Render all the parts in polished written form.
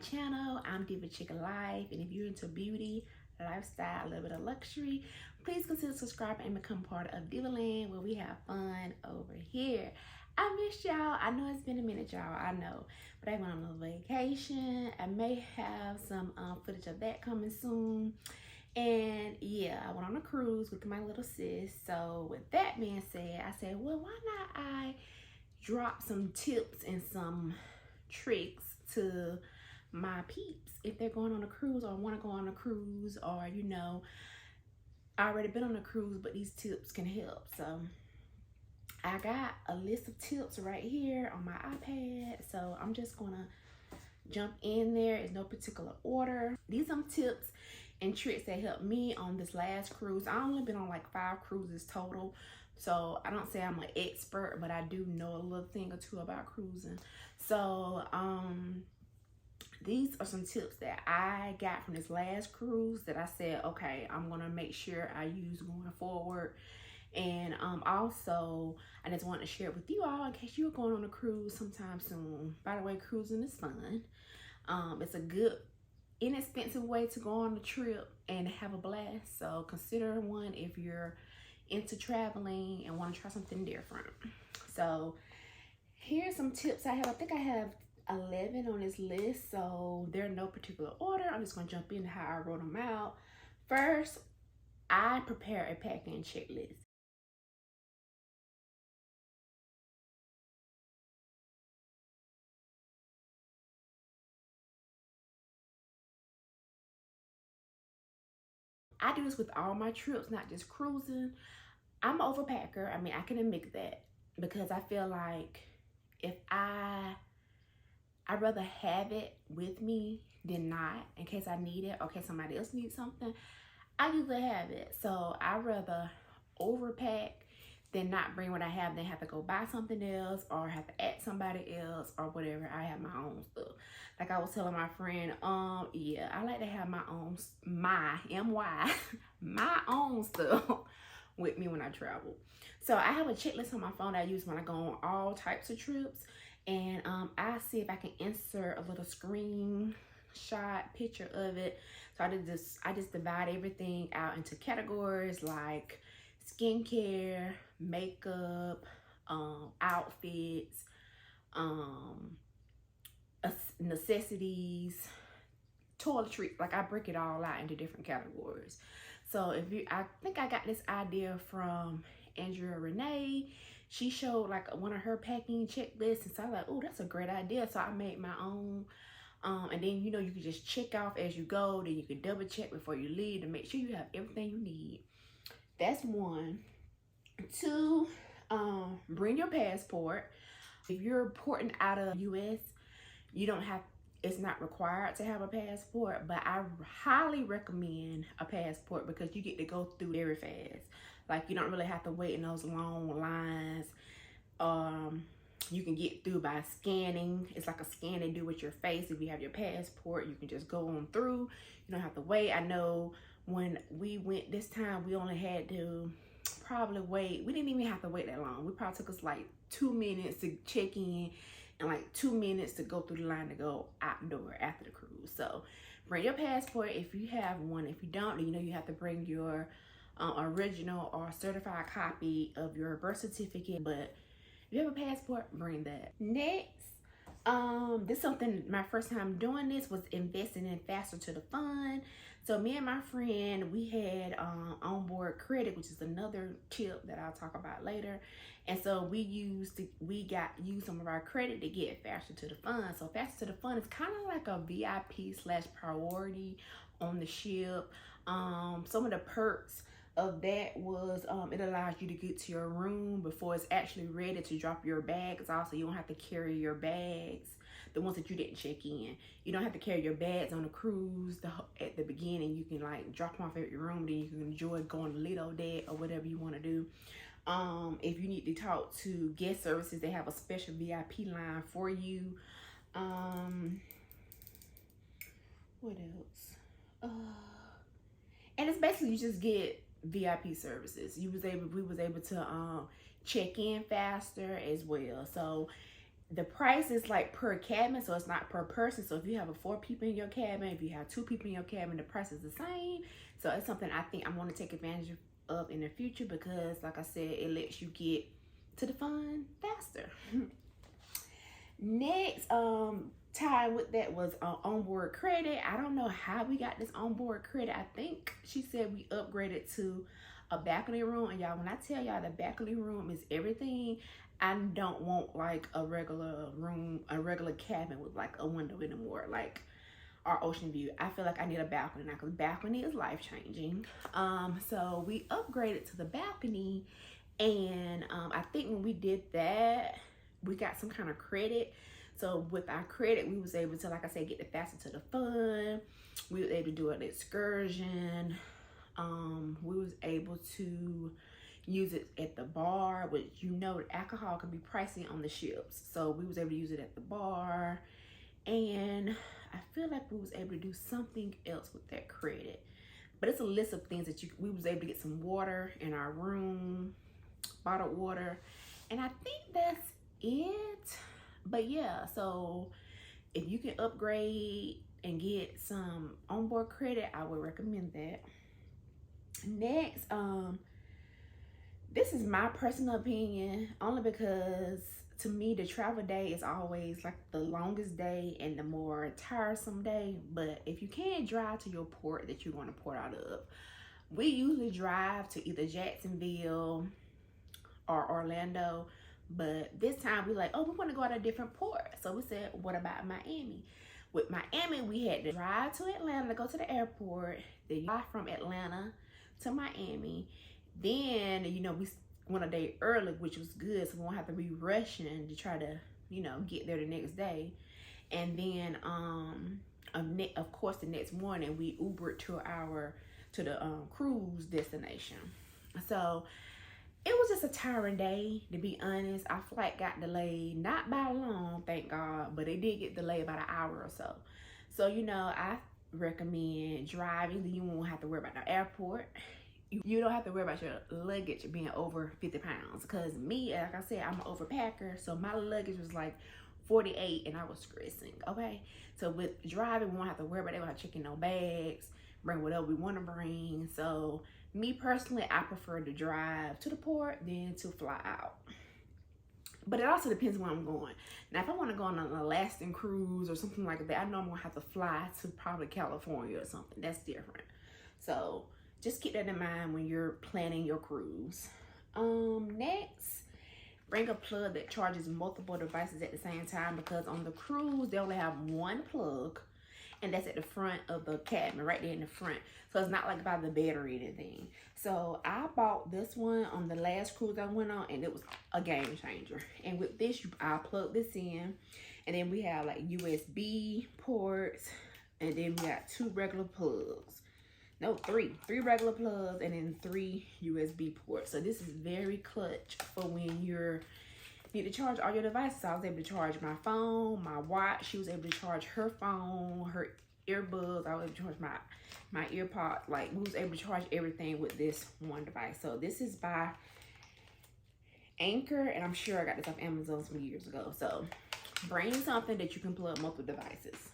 channel. I'm Diva Chick Life, and if you're into beauty, lifestyle, a little bit of luxury, please consider subscribing and become part of Diva Land, where we have fun over here. I missed y'all. I know it's been a minute, y'all. I know, but I went on a vacation. I may have some footage of that coming soon. And yeah, I went on a cruise with my little sis. So with that being said, I said, well, why not I drop some tips and some tricks to my peeps if they're going on a cruise or want to go on a cruise, or I already been on a cruise, but these tips can help. So I got a list of tips right here on my iPad, so I'm just gonna jump in there in no particular order. These are some tips and tricks that helped me on this last cruise. I only been on like 5 cruises total, so I don't say I'm an expert, but I do know a little thing or two about cruising. So these are some tips that I got from this last cruise that I said, okay, I'm gonna make sure I use going forward. And also, I just want to share it with you all in case you're going on a cruise sometime soon. By the way, cruising is fun. It's a good, inexpensive way to go on a trip and have a blast. So consider one if you're into traveling and want to try something different. So here's some tips I have. I think I have 11 on this list, so they're in no particular order. I'm just going to jump into how I wrote them out. First, I prepare a packing checklist. I do this with all my trips, not just cruising. I'm an overpacker. I mean, I can admit that, because I feel like if I'd rather have it with me than not, in case I need it or in case somebody else needs something. I usually have it. So I'd rather overpack than not bring what I have, then have to go buy something else or have to ask somebody else or whatever. I have my own stuff. Like I was telling my friend, yeah, I like to have my own, my own stuff with me when I travel. So I have a checklist on my phone that I use when I go on all types of trips. And I see if I can insert a little screenshot picture of it. So I just divide everything out into categories like skincare, makeup, outfits, necessities, toiletry. Like I break it all out into different categories. So I think I got this idea from Andrea Renee. She showed like one of her packing checklists, and so I was like, oh, that's a great idea. So I made my own. And then, you can just check off as you go. Then you can double check before you leave to make sure you have everything you need. That's 1. 2, bring your passport. If you're porting out of US, it's not required to have a passport, but I highly recommend a passport because you get to go through very fast. Like you don't really have to wait in those long lines. You can get through by scanning. It's like a scan they do with your face. If you have your passport, you can just go on through. You don't have to wait. I know when we went this time, we only had to probably wait. We didn't even have to wait that long. We probably took us like 2 minutes to check in and like 2 minutes to go through the line to go outdoor after the cruise. So bring your passport if you have one. If you don't, then you have to bring your original or certified copy of your birth certificate. But if you have a passport, bring that. Next, this is something, my first time doing this was investing in faster to the fund. So me and my friend, we had Onboard Credit, which is another tip that I'll talk about later. And so we used some of our credit to get faster to the fund. So faster to the fund is kind of like a VIP/priority on the ship. Some of the perks of that was it allows you to get to your room before it's actually ready to drop your bags. Also, you don't have to carry your bags, the ones that you didn't check in. You don't have to carry your bags on the cruise at the beginning. You can like drop them off at your room, then you can enjoy going to Lido Deck or whatever you want to do. If you need to talk to guest services, they have a special VIP line for you. What else? And it's basically you just get VIP services. We was able to check in faster as well. So The price is like per cabin, so it's not per person. So if you have 4 people in your cabin, if you have 2 people in your cabin, the price is the same. So it's something I think I'm going to take advantage of in the future, because like I said, it lets you get to the fun faster. Next tie with that was Onboard Credit. I don't know how we got this Onboard Credit. I think she said we upgraded to a balcony room, and y'all, when I tell y'all the balcony room is everything, I don't want like a regular room, a regular cabin with like a window anymore, like our ocean view. I feel like I need a balcony now, because balcony is life-changing. So we upgraded to the balcony, and I think when we did that, we got some kind of credit. So with our credit, we was able to, like I said, get the faster to the fun. We was able to do an excursion. We was able to use it at the bar, which, you know, alcohol can be pricey on the ships. So we was able to use it at the bar. And I feel like we was able to do something else with that credit. But it's a list of things that we was able to get some water in our room, bottled water. And I think that's it. But yeah, so if you can upgrade and get some onboard credit, I would recommend that. Next, this is my personal opinion, only because to me the travel day is always like the longest day and the more tiresome day. But if you can drive to your port that you want to port out of, we usually drive to either Jacksonville or Orlando. But this time we like, oh, we want to go to a different port. So we said, what about Miami? With Miami, we had to drive to Atlanta to go to the airport. Then fly from Atlanta to Miami. Then, you know, we went a day early, which was good, so we won't have to be rushing to try to, you know, get there the next day. And then, of course, the next morning we Ubered to the cruise destination. So it was just a tiring day, to be honest. Our flight got delayed, not by long, thank God, but it did get delayed about an hour or so. So, you know, I recommend driving. Then you won't have to worry about the airport. You don't have to worry about your luggage being over 50 pounds. Because me, like I said, I'm an overpacker. So my luggage was like 48 and I was stressing, okay? So with driving, we won't have to worry about it. We won't have to check in no bags, bring whatever we want to bring. So me personally, I prefer to drive to the port than to fly out. But it also depends where I'm going. Now, if I want to go on an Alaskan cruise or something like that, I know I'm going to have to fly to probably California or something. That's different. So just keep that in mind when you're planning your cruise. Next, bring a plug that charges multiple devices at the same time, because on the cruise, they only have one plug. And that's at the front of the cabin, right there in the front. So it's not like by the bed or anything. So I bought this one on the last cruise I went on, and it was a game changer. And with this, I plug this in, and then we have like USB ports, and then we got 2 regular plugs. No, 3 regular plugs, and then 3 USB ports. So this is very clutch for when you're need to charge all your devices. I was able to charge my phone, my watch. She was able to charge her phone, her earbuds. I was able to charge my earpod. Like, we was able to charge everything with this one device. So this is by Anchor, and I'm sure I got this off Amazon some years ago. So bring something that you can plug multiple devices.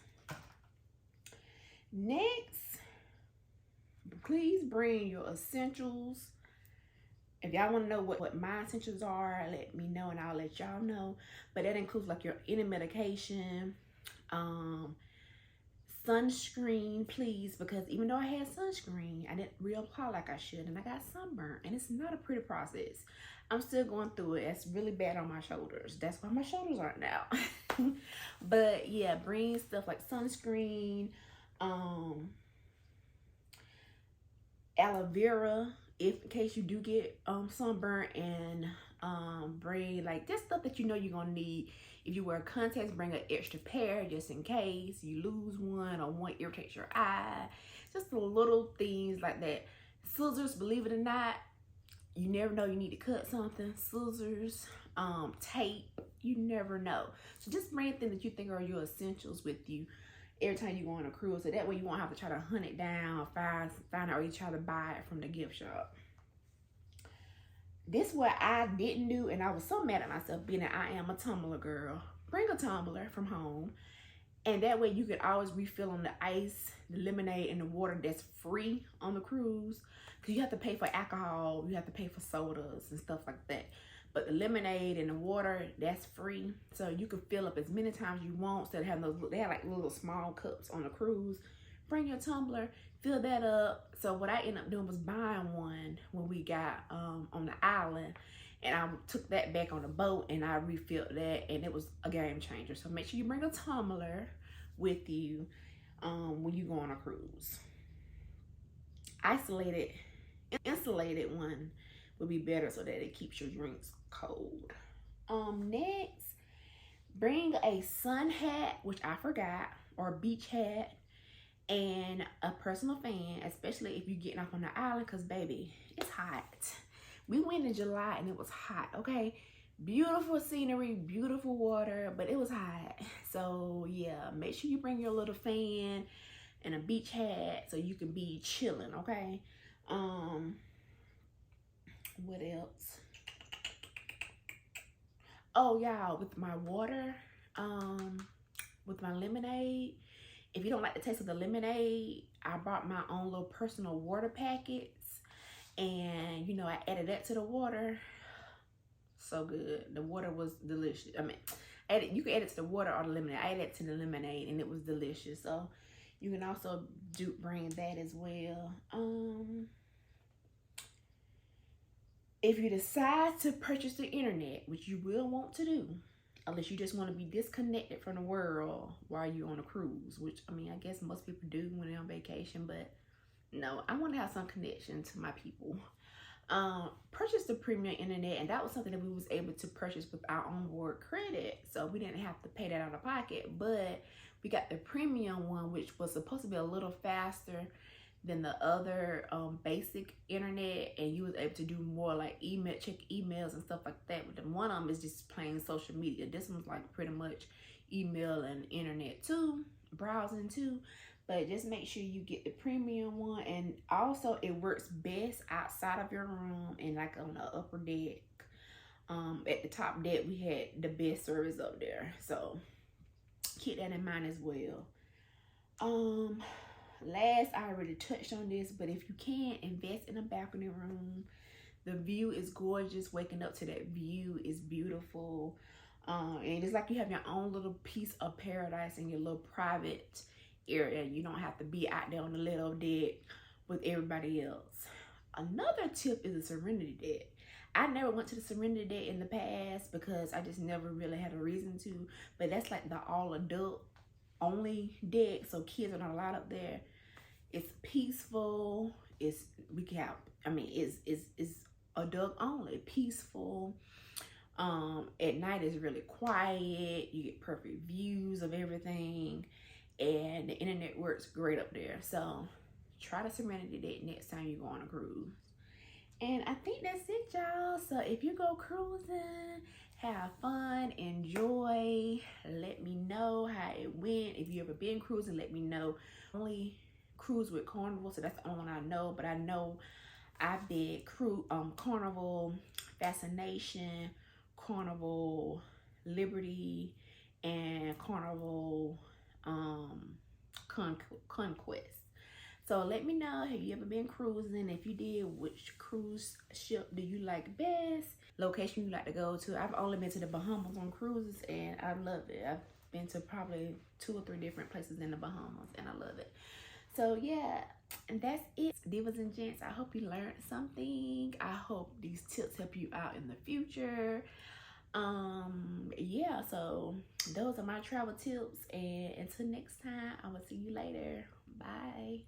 Next, please bring your essentials. If y'all want to know what my essentials are, let me know and I'll let y'all know. But that includes like any medication, sunscreen, please, because even though I had sunscreen, I didn't reapply like I should, and I got sunburn, and it's not a pretty process. I'm still going through it. It's really bad on my shoulders. That's why my shoulders aren't now. But yeah, bring stuff like sunscreen, aloe vera, in case you do get sunburn, and bring like just stuff that you know you're gonna need. If you wear contacts, bring an extra pair just in case you lose one or one irritates your eye. Just the little things like that. Scissors, believe it or not, you never know you need to cut something. Scissors, tape, you never know. So just bring things that you think are your essentials with you every time you go on a cruise, so that way you won't have to try to hunt it down or find out, or you try to buy it from the gift shop. This is what I didn't do, and I was so mad at myself, being that I am a Tumbler girl. bring a tumbler from home, and that way you can always refill on the ice, the lemonade, and the water that's free on the cruise. Because you have to pay for alcohol, you have to pay for sodas and stuff like that. But the lemonade and the water, that's free. So you can fill up as many times you want. Instead of having those, they have like little small cups on the cruise. Bring your tumbler, fill that up. So what I ended up doing was buying one when we got on the island. And I took that back on the boat and I refilled that, and it was a game changer. So make sure you bring a tumbler with you when you go on a cruise. Insulated one would be better so that it keeps your drinks cold. Next, bring a sun hat, which I forgot, or a beach hat, and a personal fan, especially if you're getting off on the island, because baby, it's hot. We went in July and it was hot, okay? Beautiful scenery, beautiful water, but it was hot. So yeah, make sure you bring your little fan and a beach hat so you can be chilling, okay? What else? Oh, y'all, with my water, with my lemonade, if you don't like the taste of the lemonade, I brought my own little personal water packets. And, you know, I added that to the water. So good. The water was delicious. I mean, you can add it to the water or the lemonade. I added it to the lemonade and it was delicious. So you can also bring that as well. If you decide to purchase the internet, which you will want to do, unless you just want to be disconnected from the world while you're on a cruise, which, I mean, I guess most people do when they're on vacation, but no, I want to have some connection to my people. Purchase the premium internet, and that was something that we was able to purchase with our onboard credit, so we didn't have to pay that out of pocket. But we got the premium one, which was supposed to be a little faster than the other basic internet, and you was able to do more like check emails and stuff like that. But the one of them is just plain social media. This one's like pretty much email and internet too, browsing too. But just make sure you get the premium one, and also it works best outside of your room and like on the upper deck. At the top deck, we had the best service up there, so keep that in mind as well. Last, I already touched on this, but if you can, invest in a balcony room. The view is gorgeous. Waking up to that view is beautiful, and it's like you have your own little piece of paradise in your little private area. You don't have to be out there on the little deck with everybody else. Another tip is the Serenity deck. I never went to the Serenity deck in the past because I just never really had a reason to, but that's like the all adult only deck, so kids are not allowed up there. It's peaceful. It's adult only, peaceful. At night it's really quiet. You get perfect views of everything, and the internet works great up there. So try the Serenity deck next time you go on a cruise. And I think that's it, y'all. So if you go cruising, have fun, enjoy. Let me know how it went. If you ever been cruising, let me know. Only cruise with Carnival, so that's the only one I know. But I know I did Carnival Fascination, Carnival Liberty, and Carnival Conquest. So let me know, have you ever been cruising? If you did, which cruise ship do you like best? Location you like to go to? I've only been to the Bahamas on cruises, and I love it. I've been to probably 2 or 3 different places in the Bahamas, and I love it. So yeah, and that's it, divas and gents. I hope you learned something. I hope these tips help you out in the future. Yeah, so those are my travel tips, and until next time, I will see you later. Bye.